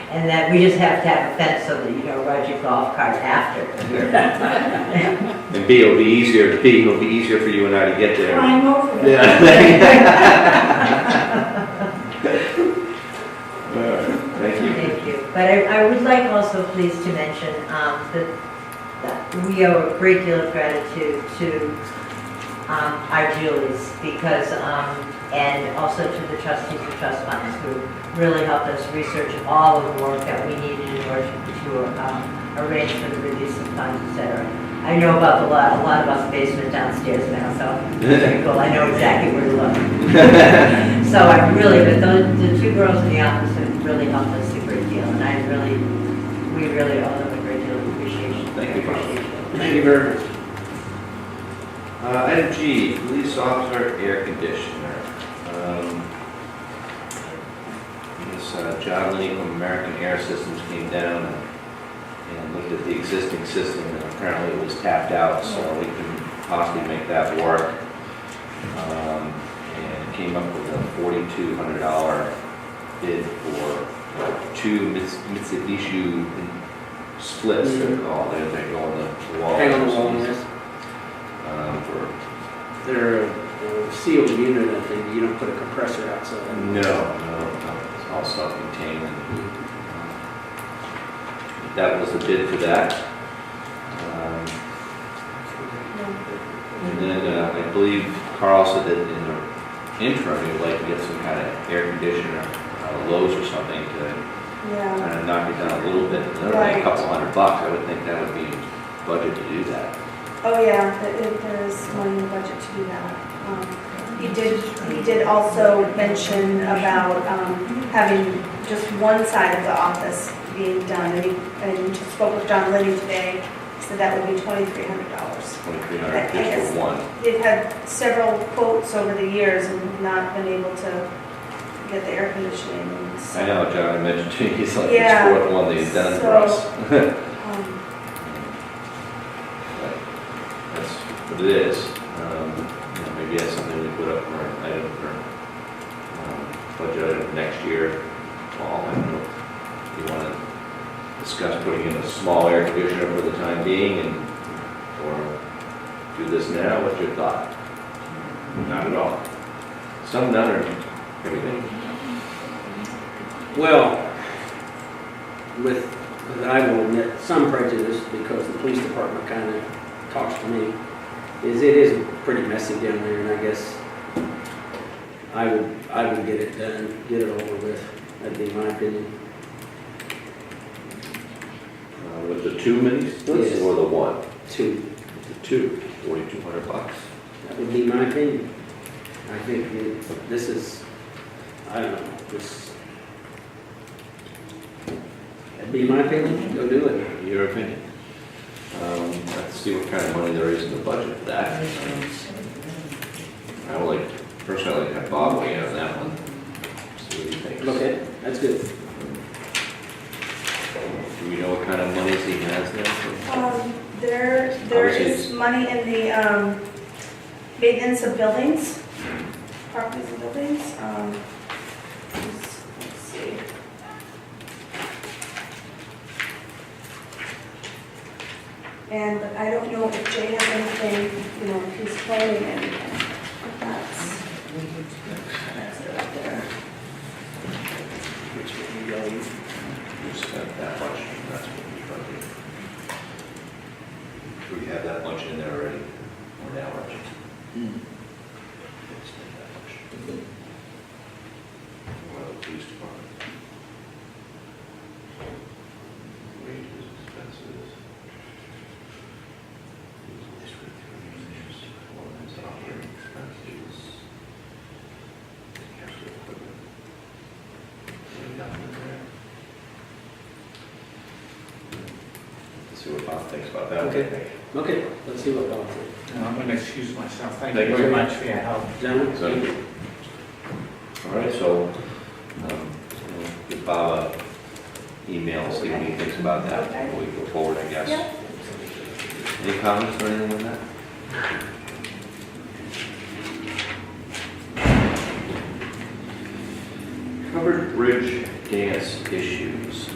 And that we just have to have a fence so that you don't ride your golf cart after. And B, it'll be easier for you and I to get there. Climb over it. Yeah. All right, thank you. Thank you. But I would like also please to mention that we owe a great deal of gratitude to our Julies, because and also to the trustees of trust funds who really helped us research all of the work that we needed in order to arrange for the release of funds, etc. I know about a lot about the basement downstairs now, so it's very cool. I know exactly where to look. So I really, but the two girls in the office have really helped us a great deal, and we really owe them a great deal of appreciation. Thank you, Bob. Thank you very much. Item G, police officer air conditioner. John Lee from American Air Systems came down and looked at the existing system, and apparently it was tapped out, so we can possibly make that work. And came up with a $4,200 bid for two Mitsubishi splits, they're called. They go on the wall. Hang on the wall, yes. They're a sealed unit, I think. You don't put a compressor outside. No. It's all self-contained. That was the bid for that. And then I believe Carl said that in the interim, you'd like to get some kind of air conditioner, Lowe's or something, to kind of knock it down a little bit. Another like a couple $100. I would think that would be budget to do that. Oh, yeah, there is money in the budget to do that. He did also mention about having just one side of the office being done, and he spoke with John Liddy today, so that would be $2,300. $2,300 just for one. They've had several quotes over the years and have not been able to get the air conditioning. And so, I know, John, I mentioned to you, he's like, yeah, it's fourth one that he's done for us. That's what it is. Maybe that's something we put up for an item for budget item next year, fall. I don't know if you want to discuss putting in a small air conditioner for the time being, or do this now. What's your thought? Not at all. Some, none, or everything. Well, I will admit some prejudice, because the police department kind of talks to me, it is pretty messy down there, and I guess I would get it done, get it over with. That'd be my opinion. With the two mini splits, Yes. or the one? Two. The two, $4,200. That would be my opinion. I think this is, I don't know, that'd be my opinion, go do it. Your opinion? Let's see what kind of money there is in the budget for that. I would like, personally, I'd like to have Bob weigh in on that one. See what he thinks. Okay, that's good. Do we know what kind of monies he has there? There is money in the maintenance of buildings, properties and buildings. Let's see. And I don't know if Jay has anything, you know, if he's planning anything. But that's it up there. Which would be going, we spent that much, and that's what we funded. Do we have that much in there already? Or now much? Didn't spend that much. Well, the police department. Wages, expenses. Performance, operating expenses. Capital equipment. Nothing in there. Let's see what Bob thinks about that. Okay. Okay, let's see what Bob thinks. I'm going to excuse myself. Thank Thank you you. very much for your help. Gentlemen? So, all right, so, we'll give Bob a email, see what he thinks about that before we go forward, I guess. Yeah. Any comments or anything on that? Covered bridge dance issues.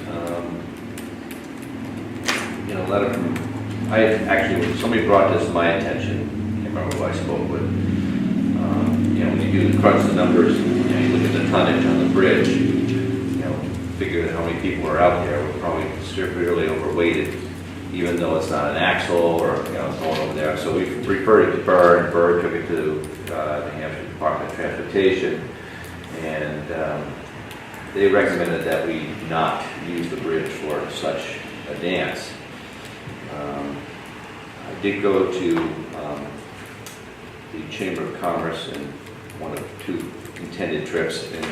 You know, a letter from, somebody brought this to my attention, I can't remember who I spoke with. You know, when you do crunch the numbers, you know, you look at the tonnage on the bridge, you know, figure how many people are out there, we're probably severely overweighted, even though it's not an axle or, you know, going over there. So we referred it to Burr, and Burr took it to the New Hampshire Department of Transportation, and they recommended that we not use the bridge for such a dance. I did go to the Chamber of Commerce in one of two intended trips and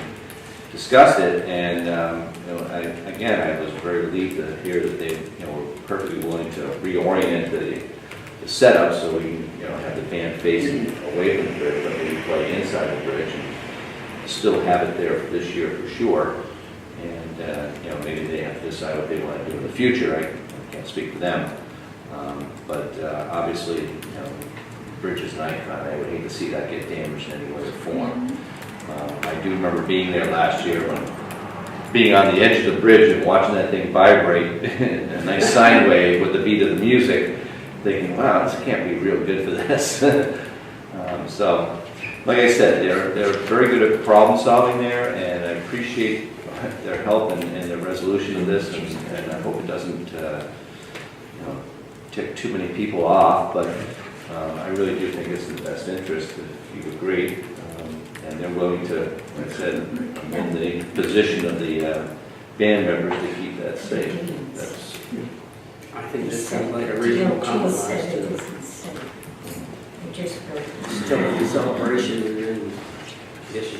discussed it, and you know, I was very relieved to hear that they, you know, were perfectly willing to reorient the setup so we can, you know, have the band facing away from the bridge, but maybe play inside the bridge and still have it there for this year for sure. And you know, maybe they have to decide what they want to do in the future. I can't speak for them, but obviously, you know, bridge is an icon. I would hate to see that get damaged in any way or form. I do remember being there last year, when being on the edge of the bridge and watching that thing vibrate in a nice sine wave with the beat of the music, thinking, wow, this can't be real good for this. So, like I said, they're very good at problem solving there, and I appreciate their help in the resolution of this, and I hope it doesn't you know, tick too many people off, but I really do think it's in the best interest, if you agree. And they're willing to, like I said, amend the position of the band members to keep that safe. That's, I think this sounds like a reasonable compromise to still a celebration, and then I guess you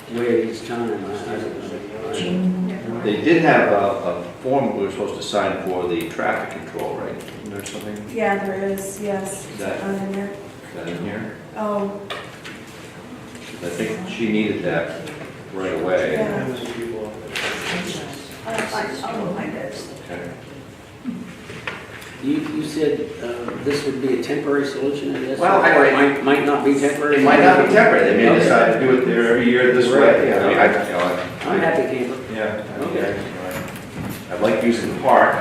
can wait each time. I don't know. they did have a form we were supposed to sign for the traffic control, right? Isn't there something? Yeah, there is, yes. Is that- In there. Is that in here? Oh, I think she needed that right away. yeah. How many people are there? I'll find it. Okay. You said this would be a temporary solution, I guess? Well, or it might not be temporary? It might not be temporary, they may Okay. decide to do it there every year this way. Right. I mean, you know, I'm happy camper. Yeah. I mean, Okay. I like using the park.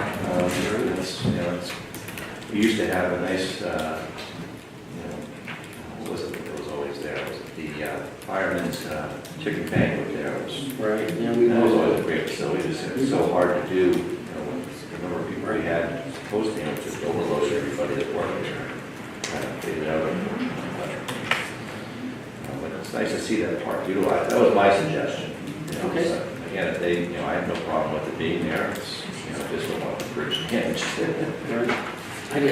It's, you know, we used to have a nice, you know, what was it that was always there? Was it the fireman's chicken banquet there? It was, Right, yeah, that was always a great facility. It was so hard to do. You know, the number of people we had hosting it just overloaded everybody that worked there. Kind of faded out. But it's nice to see that park utilized. That was my suggestion. You know, Okay. so, again, if they, you know, I have no problem with it being there. It's, you know, just don't want the bridge damaged. Right.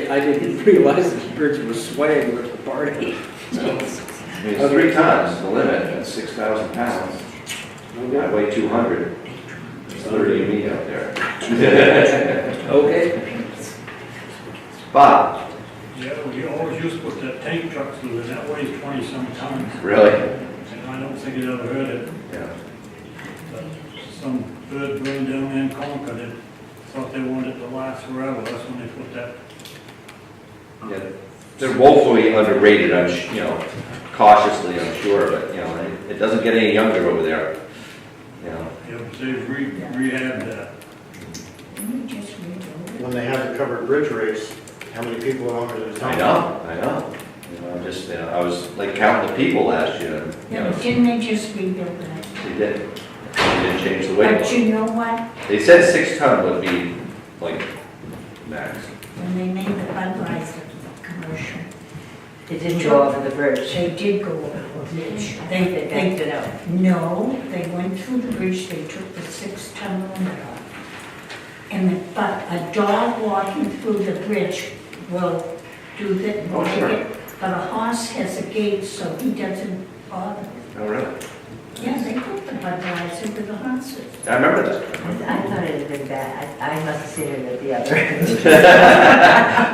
I didn't realize the bridge was swaying with party. I mean, it's 3 tons, the limit, at 6,000 pounds. I weigh 200. It's 30 of me out there. Okay. Bob? Yeah, we always used to put that tank truck through, and that weighs 20-some tons. Really? And I don't think it ever hurt it. Yeah. But some bird burned down there in Concord, and thought they wanted it to last forever, that's when they put that. Yeah. They're woefully underrated, cautiously, I'm sure, but, it doesn't get any younger over there. They've rehabbed that. When they have the covered bridge race, how many people are on it? I know. I was like counting the people last year. Yeah, but didn't they just rebuild that? They didn't change the weight. But you know what? They said 6 ton would be like max. When they made the Budweiser commercial, It didn't go over the bridge. they did go over the bridge. They backed it out. No, they went through the bridge, they took the 6-ton limit off. But a dog walking through the bridge will do that. Oh, sure. But a horse has a gate, so he doesn't bother. Oh, really? Yeah, they put the Budweiser with the horses. I remember that. I thought it had been bad. I must have seen it at the other end.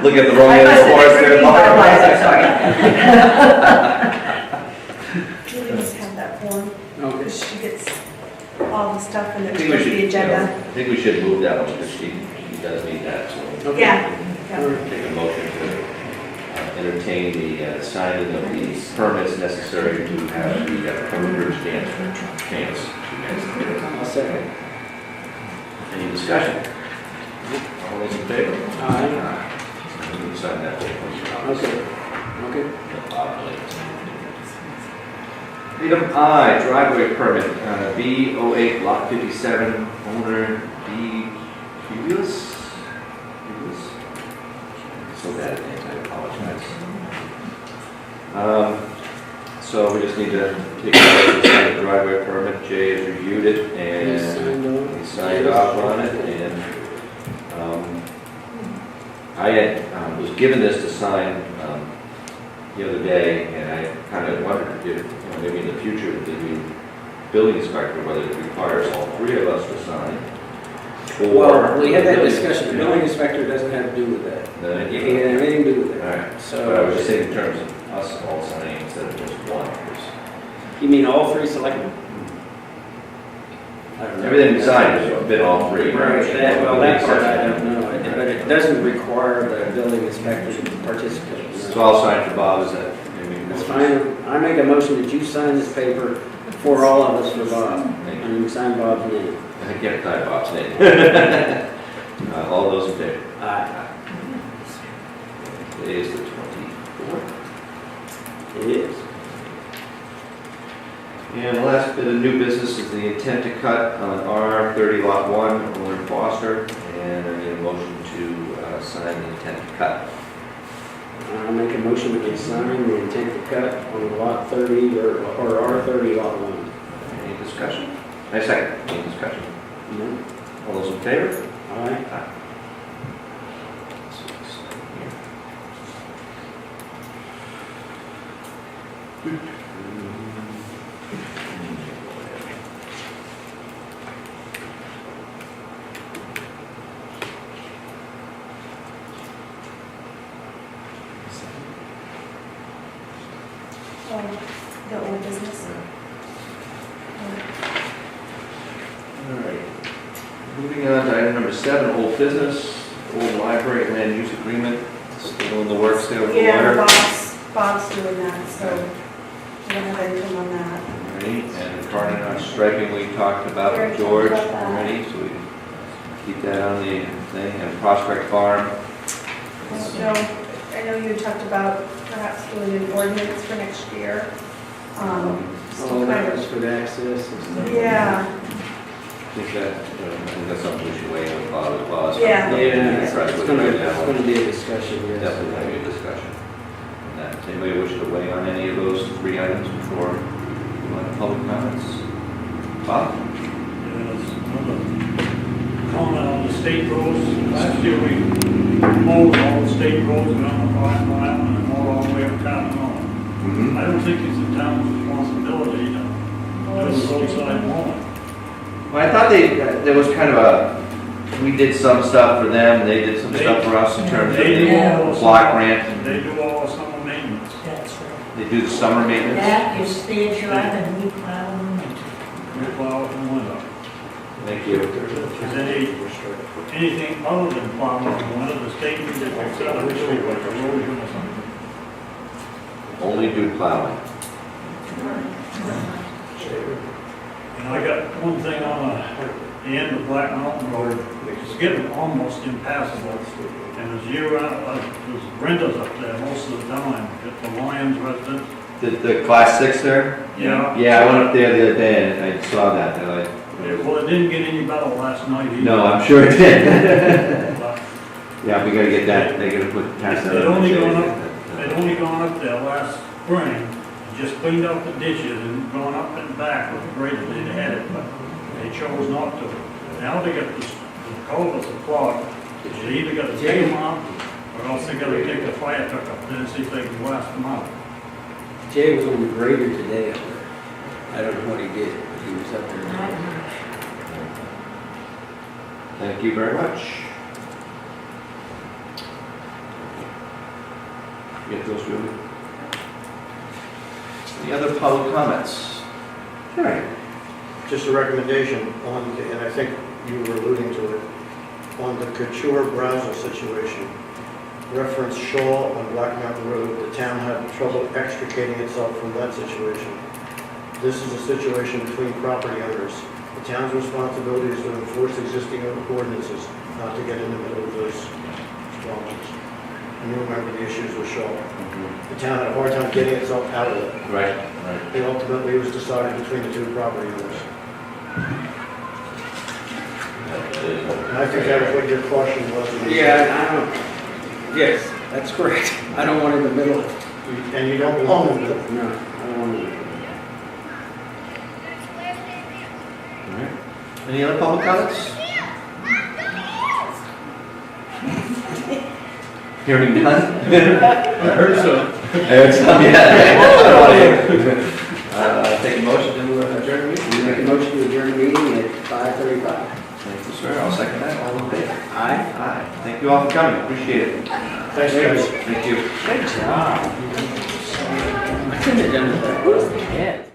Look at the wrong end of the horse there. Julie just had that form. Okay. She gets all the stuff in I the think we should, agenda. I think we should move that one because she does need that, so. Okay. Yeah. Take a motion to entertain the signing of the permits necessary to have the covered bridge dance. I'll second. Any discussion? All those in favor? Aye. So we can sign that. Okay. Okay. Item I, driveway permit, B08 Lot 57, owner D. Cubulus? So bad at names, I apologize. So we just need to take a driveway permit. Jay has reviewed it and he signed off on it. And I was given this to sign the other day, and I kind of wondered if, maybe in the future with the new building inspector, whether it requires all 3 of us to sign. Well, we had that discussion, the building inspector doesn't have to do with that. He had anything to do with All it. right, So- but I was just saying in terms of us all signing instead of just one. 'cause You mean all 3 selectmen? Everything besides has been all 3. Right, that part I don't know, but it doesn't require the building inspector to participate. So I'll sign for Bob, is that? That's fine, I make a motion that you sign this paper for all of us for Bob, Thank you. and you sign Bob's name. I can't type Bob's name. All those in favor? Aye. Today is the 24th. It is. And the last bit of new business is the intent to cut on R30 Lot 1, owner Foster, and I need a motion to sign the intent to cut. I make a motion that we sign the intent to cut on lot 30 or R30 lot 1. Any discussion? I second. Any discussion? No? All those in favor? Aye. The old business. All right. Moving on to item number 7, old business, old library land use agreement, still in the works there with the Yeah, lawyer. Bob's doing that, so we don't have anything on that. All right, and the Carter on striping we talked about with George already, so we can keep that on the thing, and Prospect Farm. I know you talked about perhaps doing an ordinance for next year. Oh, that was for the access and stuff. Yeah, I think that's something we should weigh in with Bob as well. It's Yeah. not- Yeah, it's Right, gonna right now. be a discussion, yes. Definitely going to be a discussion. on that. Anybody wish to weigh on any of those 3 items before we want public comments? Bob? Yes, another comment on the state roads. Last year we mowed all the state roads around the 5 mile and mowed all the way up Cotton Road. Mhm. I don't think it's the town's responsibility to do the roadside mowing. Well, I thought there was kind of we did some stuff for them, they did some stuff for us in terms of They do all the the block summer- grant. They do all the summer maintenance. That's right. They do the summer maintenance. That is their job and we plow them. We plow it in the winter. Thank you. If there's anything other than plowing in the winter, the state needs to fix that, or do like erosion or something. Only do plowing. And I got one thing on the end of Black Mountain Road, it's getting almost impassable. And there's there's renters up there most of the time, at the Lions residence. The class 6 there? Yeah. Yeah, I went up there the other day and I saw that, and Well, it didn't get any better last night either. no, I'm sure it did. But Yeah, we gotta get that, they gotta put, pass that. They'd on the only shade. gone up, they'd only gone up there last spring, just cleaned out the ditches and gone up and back with the grader, they'd had it, but they chose not to. Now they got the culverts clogged, they either gotta take them out, or else they gotta take the fire truck up there and see if they can blast them out. Jay was on the grader today up there. I don't know what he did, but he was up there. Thank you very much. Get those really. Any other public comments? Sure. Just a recommendation on, and I think you were alluding to it, on the Couture browser situation. Reference Shaw on Black Mountain Road, the town had trouble extricating itself from that situation. This is a situation between property owners. The town's responsibility is to enforce existing ordinances, not to get in the middle of those problems. And you remember the issues with Shaw. The town had a hard time getting itself out of it. Right, right. It ultimately was decided between the two property owners. And I think that was what your caution was. Yeah, I don't, yes, that's correct. I don't want it in the middle. And you don't belong in the middle. No, I don't want it. All right. Any other public comments? Hearing none? I heard so. I heard some, yeah. I don't want to hear. Take a motion to adjourn the meeting. We make a motion to adjourn the meeting at 5:35. Thank you, sir. I'll second that. All in favor? Aye. Aye. Thank you all for coming. Appreciate it. Thanks, guys. Thank you. Good job. I couldn't have done it that well. Yes.